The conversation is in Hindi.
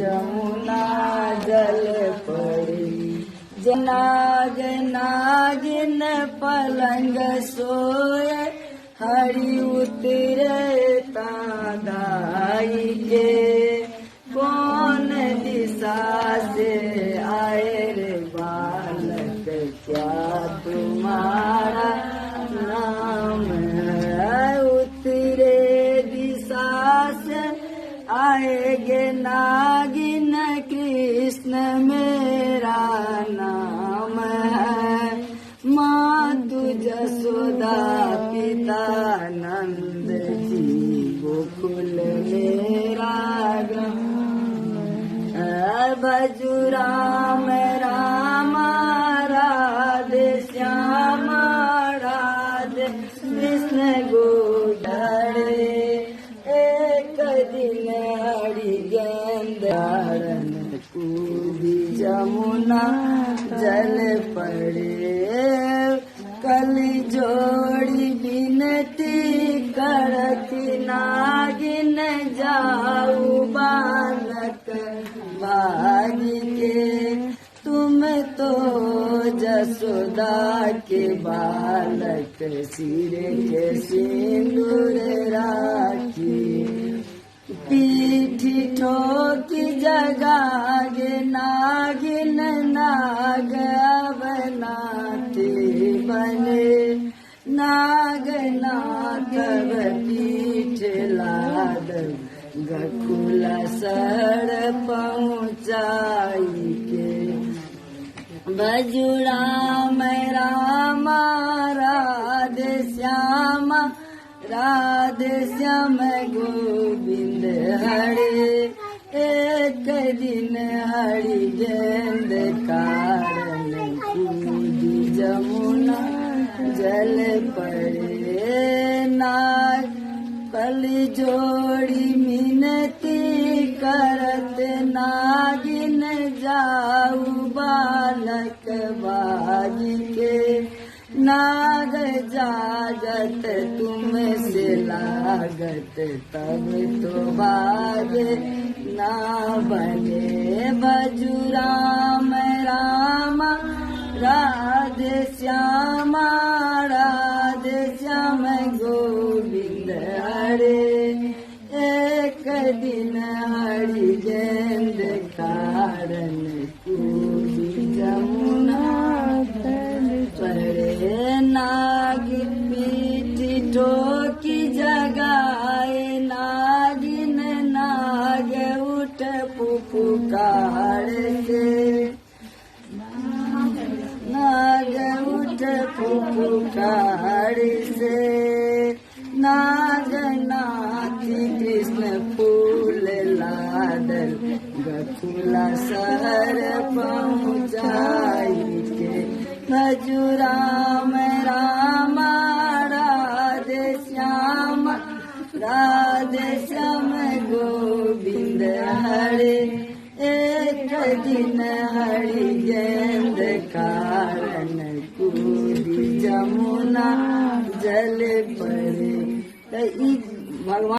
जमुना जल पड़ी। जनाग नागिन पलंग सोए, हरि उतरे तादाई के। कौन दिशा से आए रे बालक, क्या तुम्हारा नाम है? उतरे दिशा से आएगे नागिन, कृष्ण मेरा नाम है। मातु जसोदा पिता नंद जी, गोकुल मेरा ग्राम। भजु राम राम राधे श्याम राधे कृष्ण गोधरे। एक दिन हरि गेंदारन कूदी जमुना जल पड़े। कल जोड़ी बिनती करती नागिन, जाऊ बालक भागी के। तुम तो जसोदा के बालक, सिर के सिंदूर राखी। पीठी ठोकी जगागे नागिन, नाग बनाते बने। नाग नाथ पीठ लाद, गकुला सर पहुँचाई के। भजु राम राम राधे श्याम राधे श्याम गोविंद हरे। एक दिन हरि गेंद कारण कूदी जमुना जल पड़े। नाग कल जोड़ी मिनती करत नागिन, जाऊ बालक बागी के। नाग जागत तुम से लागत, तब तो भागे ना बने। भजु राम राम राधे श्याम राधे श्याम गोविंद हरे। एक दिन हरि गेंद कारण कूदी जमुना पड़े। नाग पीठी ठोकी जगाए नागिन, नाग उठ पुकार से। नाग उठ पुकार से। नाग नाथी कृष्ण फूल लादल, गकुला शहर पहुँचाई के। भजु राम राम राधे श्याम राधे श्याम गोविंद हरे। एक दिन हरि गेंद कारण कूदी जमुना जल पड़े। भगवान